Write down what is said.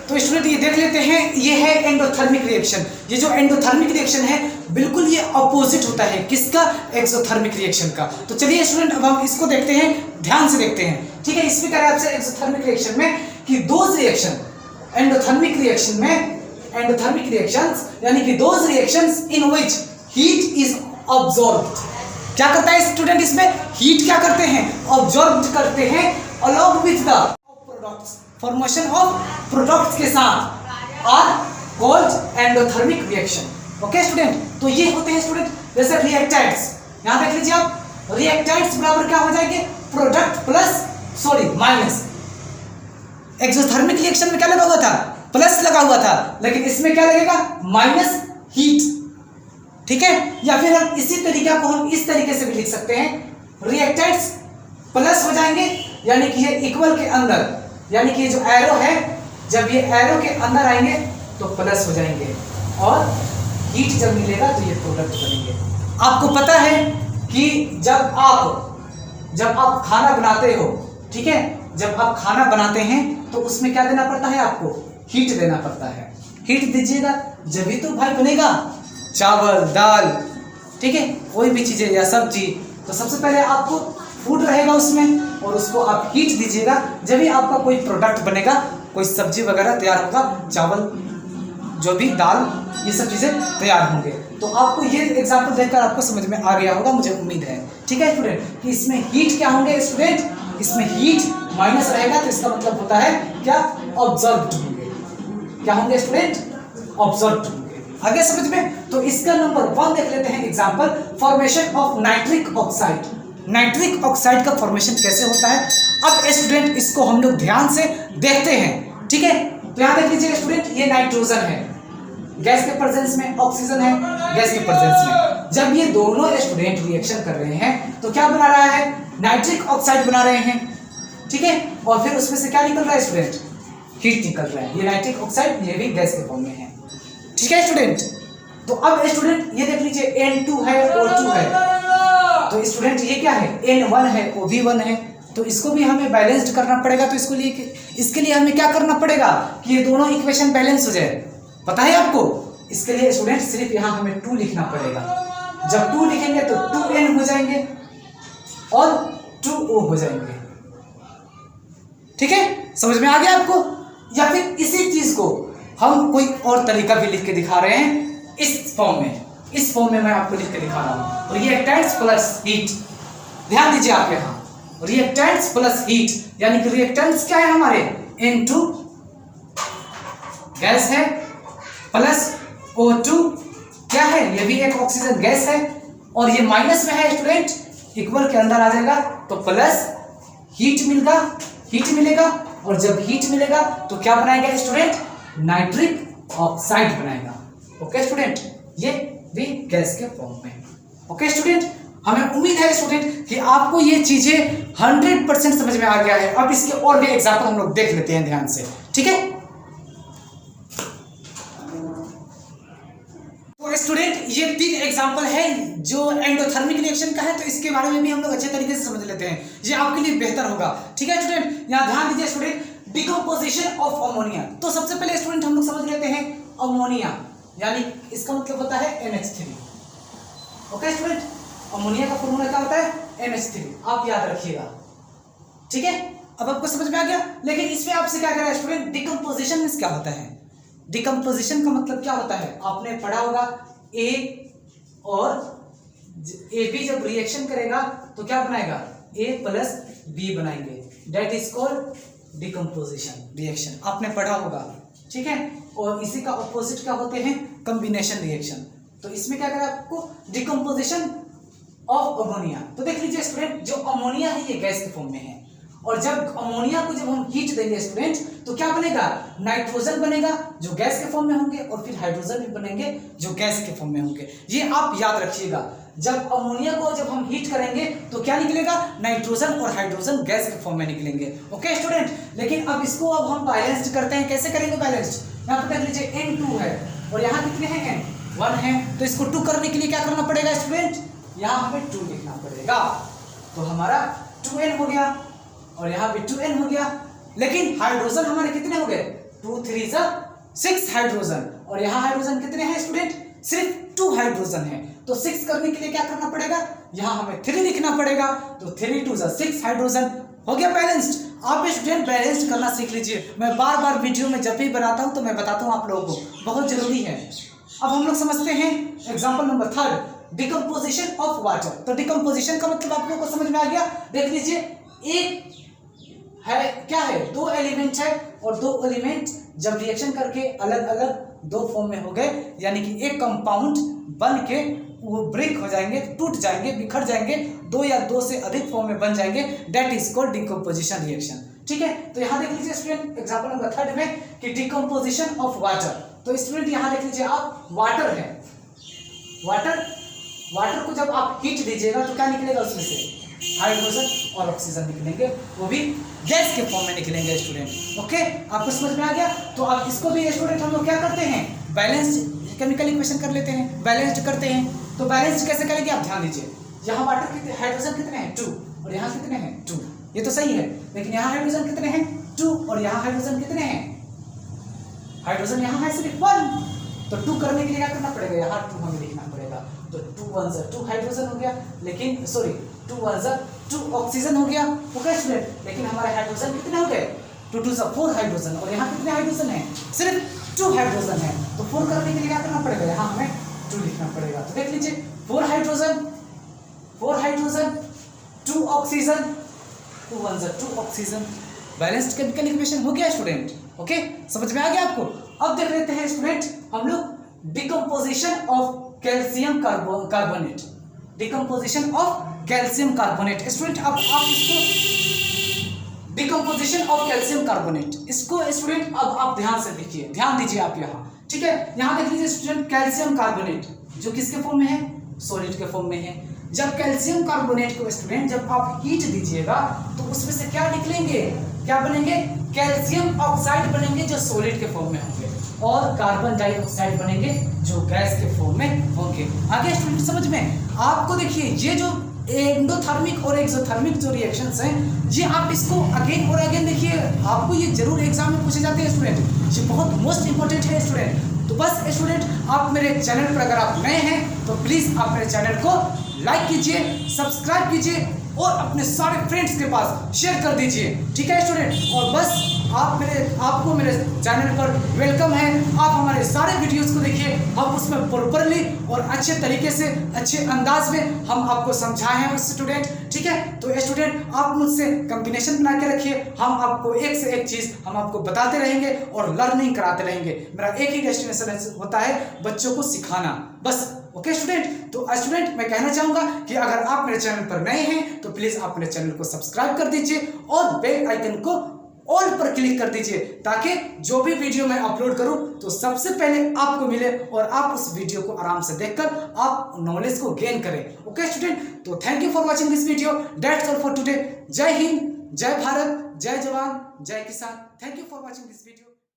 तो स्टूडेंट ये देख लेते हैं, ये है एंडोथर्मिक रिएक्शन। ये जो एंडोथर्मिक रिएक्शन है बिल्कुल ये अपोजिट होता है किसका, एक्सोथर्मिक रिएक्शन का। तो चलिए स्टूडेंट अब हम इसको देखते हैं, ध्यान से देखते हैं। ठीक है, इसमें कह रहा है आपसे एक्सोथर्मिक रिएक्शन में कि दोज रिएक्शन, एंडोथर्मिक रिएक्शन में, एंडोथर्मिक रिएक्शंस यानी कि those reactions in which heat is absorbed. क्या करता है स्टूडेंट, इसमें हीट क्या करते हैं, अब्सॉर्ब करते हैं along with the products, formation of products के साथ are called endothermic reaction. Okay student, तो ये होते हैं स्टूडेंट जैसे रिएक्टेंट्स। यहां देख लीजिए आप, रिएक्टेंट्स बराबर क्या हो जाएंगे, product plus sorry minus. Exothermic reaction में क्या लगा हुआ था, प्लस लगा हुआ था, लेकिन इसमें क्या लगेगा, माइनस हीट। ठीक है, या फिर हम इसी तरीके को हम इस तरीके से भी लिख सकते हैं, रिएक्टेंट्स प्लस हो जाएंगे यानी कि ये इक्वल के अंदर, यानी कि ये जो एरो है जब ये एरो के अंदर आएंगे तो प्लस हो जाएंगे, और हीट जब मिलेगा तो ये प्रोडक्ट बनेंगे। आपको पता है कि जब आप खाना बनाते हो, ठीक है, जब आप खाना बनाते हैं तो उसमें क्या देना पड़ता है, आपको हीट देना पड़ता है। हीट दीजिएगा जब ही तो भाई बनेगा चावल दाल, ठीक है, कोई भी चीजें या सब्जी। तो सबसे पहले आपको फूड रहेगा उसमें और उसको आप हीट दीजिएगा, जब भी आपका कोई प्रोडक्ट बनेगा, कोई सब्जी वगैरह तैयार होगा, चावल जो भी दाल, ये सब चीज़ें तैयार होंगे। तो आपको ये एग्जाम्पल देखकर आपको समझ में आ गया होगा, मुझे उम्मीद है। ठीक है स्टूडेंट, कि इसमें हीट क्या होंगे स्टूडेंट, इसमें हीट माइनस रहेगा तो इसका मतलब होता है क्या, ऑब्जर्व्ड होंगे। क्या होंगे स्टूडेंट, ऑब्जर्व्ड होंगे। आगे समझ में, तो इसका नंबर 1 देख लेते हैं example, formation of nitric oxide. Nitric oxide का फॉर्मेशन कैसे होता है, अब स्टूडेंट इसको हम लोग ध्यान से देखते हैं। ठीक है, तो यहां देख लीजिए स्टूडेंट, ये नाइट्रोजन है, गैस के प्रेजेंस में, ऑक्सीजन है गैस के प्रेजेंस में। जब ये दोनों स्टूडेंट रिएक्शन कर रहे हैं तो क्या बना रहा है, नाइट्रिक ऑक्साइड बना रहे हैं। ठीक है, और फिर उसमें से क्या निकल रहा है स्टूडेंट, हीट निकल रहा है। ये नाइट्रिक ऑक्साइड ये भी गैस के फॉर्म में है। ठीक है स्टूडेंट, तो अब स्टूडेंट ये देख लीजिए N2 है O2 है, तो स्टूडेंट ये क्या है, N1 है OB1 है। तो इसको भी हमें बैलेंस्ड करना पड़ेगा। तो इसके लिए हमें क्या करना पड़ेगा कि ये दोनों इक्वेशन बैलेंस हो जाए। पता है आपको, इसके लिए स्टूडेंट सिर्फ यहाँ हमें 2 लिखना पड़ेगा। जब 2 लिखेंगे तो 2N हो जाएंगे और 2O हो जाएंगे। ठीक है, समझ में आ गया आपको। या फिर इसी चीज को हम कोई और तरीका भी लिख के दिखा रहे हैं, इस फॉर्म में, इस फॉर्म में मैं आपको लिख के दिखा रहा हूं, रिएक्टेंट्स प्लस हीट। ध्यान दीजिए आप यहाँ, रिएक्टेंट्स प्लस हीट यानी कि रिएक्टेंट्स क्या है हमारे, N2 गैस है प्लस O2 क्या है, ये भी एक ऑक्सीजन गैस है, और ये माइनस में है स्टूडेंट, इक्वल के अंदर आ जाएगा तो प्लस हीट मिलेगा, और जब हीट मिलेगा तो क्या बनाएगा स्टूडेंट, नाइट्रिक ऑक्साइड बनाएगा। ओके स्टूडेंट, ये भी गैस के फॉर्म में। ओके स्टूडेंट, हमें उम्मीद है स्टूडेंट कि आपको ये चीजें 100% समझ में आ गया है। अब इसके और भी एग्जाम्पल हम लोग देख लेते हैं ध्यान से। ठीक है, तो स्टूडेंट ये 3 एग्जाम्पल है जो एंडोथर्मिक रिएक्शन का है, तो इसके बारे में भी हम लोग अच्छे तरीके से समझ लेते हैं, ये आपके लिए बेहतर होगा। ठीक है स्टूडेंट, यहाँ ध्यान दीजिए स्टूडेंट, डिकम्पोजिशन ऑफ अमोनिया। तो सबसे पहले स्टूडेंट हम लोग समझ लेते हैं अमोनिया, यानी इसका मतलब होता है NH3। ओके स्टूडेंट, अमोनिया का फॉर्मूला क्या होता है, NH3, आप याद रखिएगा। ठीक है, अब आपको समझ में आ गया। लेकिन इसमें आपसे क्या कह रहा है स्टूडेंट, डिकम्पोजिशन मींस क्या होता है। डिकम्पोजिशन का मतलब क्या होता है, आपने पढ़ा होगा, A और AB जब रिएक्शन करेगा तो क्या बनाएगा, A प्लस B बनाएंगे, that is called decomposition reaction, आपने पढ़ा होगा। ठीक है, और इसी का ऑपोजिट क्या होते हैं, कॉम्बिनेशन रिएक्शन। तो इसमें क्या करें आपको, डिकम्पोजिशन ऑफ अमोनिया। तो देख लीजिए स्टूडेंट, जो अमोनिया है ये गैस के फॉर्म में है, और जब अमोनिया को जब हम हीट देंगे स्टूडेंट तो क्या बनेगा, नाइट्रोजन बनेगा जो गैस के फॉर्म में होंगे, और फिर हाइड्रोजन भी बनेंगे जो गैस के फॉर्म में होंगे। ये आप याद रखिएगा, जब अमोनिया को जब हम हीट करेंगे तो क्या निकलेगा, नाइट्रोजन और हाइड्रोजन गैस के फॉर्म में निकलेंगे। ओके स्टूडेंट, लेकिन अब इसको अब हम बैलेंस्ड करते हैं। कैसे करेंगे बैलेंस्ड, यहाँ पर देख लीजिए N2 है और यहाँ कितने हैं, N1 है। तो इसको 2 करने के लिए क्या करना पड़ेगा स्टूडेंट, यहाँ हमें 2 लिखना पड़ेगा। तो हमारा 2N हो गया और यहाँ पे 2N हो गया। लेकिन हाइड्रोजन हमारे कितने हो गए, 2 3 जा 6 हाइड्रोजन, और यहाँ हाइड्रोजन कितने हैं स्टूडेंट? सिर्फ 2 हाइड्रोजन है। तो 6 करने के लिए क्या करना पड़ेगा? यहाँ हमें 3 लिखना पड़ेगा। तो 3 2 जा 6 हाइड्रोजन हो गया बैलेंस्ड। आप स्टूडेंट बैलेंस्ड करना सीख लीजिए। मैं बार बार वीडियो में जब भी बनाता हूँ तो मैं बताता हूँ आप लोगों को, बहुत जरूरी है। अब हम लोग समझते हैं example number 3, decomposition of water. तो डिकम्पोजिशन का मतलब आप लोगों को समझ में आ गया। देख लीजिए, एक है क्या है, 2 एलिमेंट है, और 2 एलिमेंट जब रिएक्शन करके अलग अलग 2 फॉर्म में हो गए, यानी कि एक कंपाउंड बन के वो ब्रेक हो जाएंगे, टूट जाएंगे, बिखर जाएंगे, 2 या 2 से अधिक फॉर्म में बन जाएंगे, that is called decomposition reaction. ठीक है, तो यहाँ देख लीजिए स्टूडेंट एग्जाम्पल नंबर 3 में कि डिकम्पोजिशन ऑफ वाटर। तो स्टूडेंट यहाँ देख लीजिए आप, वाटर है, वाटर को जब आप हीट दीजिएगा तो क्या निकलेगा उसमें से? हाइड्रोजन और ऑक्सीजन निकलेंगे, वो भी गैस के फॉर्म में निकलेंगे स्टूडेंट। ओके, आपको समझ में आ गया? तो अब इसको भी स्टूडेंट हम लोग क्या करते हैं, बैलेंस्ड केमिकल इक्वेशन कर लेते हैं, बैलेंस्ड करते हैं। तो बैलेंस्ड कैसे करेंगे आप ध्यान दीजिए। यहाँ वाटर कितने, हाइड्रोजन कितने हैं? 2, और यहाँ कितने हैं? 2। ये तो सही है, लेकिन यहाँ हाइड्रोजन कितने हैं? 2, और यहाँ हाइड्रोजन कितने हैं? हाइड्रोजन यहाँ है सिर्फ 1। तो 2 करने के लिए क्या करना पड़ेगा? यहाँ 2 हमें लिखना पड़ेगा। तो 2 1 जा 2 हाइड्रोजन हो गया, लेकिन सॉरी 2 1 जा 2 ऑक्सीजन हो गया। ओके स्टूडेंट, लेकिन हमारे हाइड्रोजन कितने हो गए? 2 2 जा 4 हाइड्रोजन, और यहाँ कितने हाइड्रोजन है? सिर्फ 2 हाइड्रोजन है। तो 4 करने के लिए क्या करना पड़ेगा? यहाँ हमें 2 लिखना पड़ेगा। तो देख लीजिए, 4 हाइड्रोजन 2 ऑक्सीजन, 2 1 जा 2 ऑक्सीजन, बैलेंस्ड केमिकल इक्वेशन हो गया स्टूडेंट। ओके, समझ में आ गया आपको? अब देख लेते हैं स्टूडेंट हम लोग decomposition of calcium carbonate. Decomposition of calcium carbonate student, अब आप इसको डिकम्पोजिशन ऑफ कैल्शियम कार्बोनेट, इसको स्टूडेंट अब आप ध्यान से देखिए, ध्यान दीजिए आप यहाँ। ठीक है, यहाँ देख लीजिए स्टूडेंट, कैल्शियम कार्बोनेट जो किसके फॉर्म में है? सॉलिड के फॉर्म में है। जब कैल्शियम कार्बोनेट को स्टूडेंट जब आप हीट दीजिएगा तो उसमें से क्या निकलेंगे? क्या बनेंगे? कैल्शियम ऑक्साइड बनेंगे जो सॉलिड के फॉर्म में होंगे, और कार्बन डाइऑक्साइड बनेंगे जो गैस के फॉर्म में होंगे। आगे स्टूडेंट समझ में आपको देखिए, ये जो एंडोथर्मिक और एक्सोथर्मिक जो रिएक्शंस हैं, ये आप इसको अगेन और अगेन देखिए, आपको ये जरूर एग्जाम में पूछे जाते हैं स्टूडेंट, ये बहुत मोस्ट इंपॉर्टेंट है स्टूडेंट। तो बस स्टूडेंट, आप मेरे चैनल पर अगर आप नए हैं तो प्लीज आप मेरे चैनल को लाइक कीजिए, सब्सक्राइब कीजिए, और अपने सारे फ्रेंड्स के पास शेयर कर दीजिए। ठीक है स्टूडेंट, और बस आपको मेरे चैनल पर वेलकम है। आप हमारे सारे वीडियोस को देखिए, हम उसमें प्रॉपरली और अच्छे तरीके से, अच्छे अंदाज में हम आपको समझाए हैं स्टूडेंट। ठीक है, तो स्टूडेंट आप मुझसे कॉम्बिनेशन बना के रखिए, हम आपको एक से एक चीज हम आपको बताते रहेंगे और लर्निंग कराते रहेंगे। मेरा एक ही डेस्टिनेशन होता है, बच्चों को सिखाना, बस। ओके स्टूडेंट, तो स्टूडेंट मैं कहना चाहूंगा कि अगर आप मेरे चैनल पर नए हैं तो प्लीज आप मेरे चैनल को सब्सक्राइब कर दीजिए और बेल आइकन को ऑल पर क्लिक कर दीजिए, ताकि जो भी वीडियो मैं अपलोड करूं तो सबसे पहले आपको मिले और आप उस वीडियो को आराम से देखकर आप नॉलेज को गेन करें। ओके स्टूडेंट, तो thank you for watching this video, that's all for today. जय हिंद, जय भारत, जय जवान, जय किसान। Thank you for watching this video.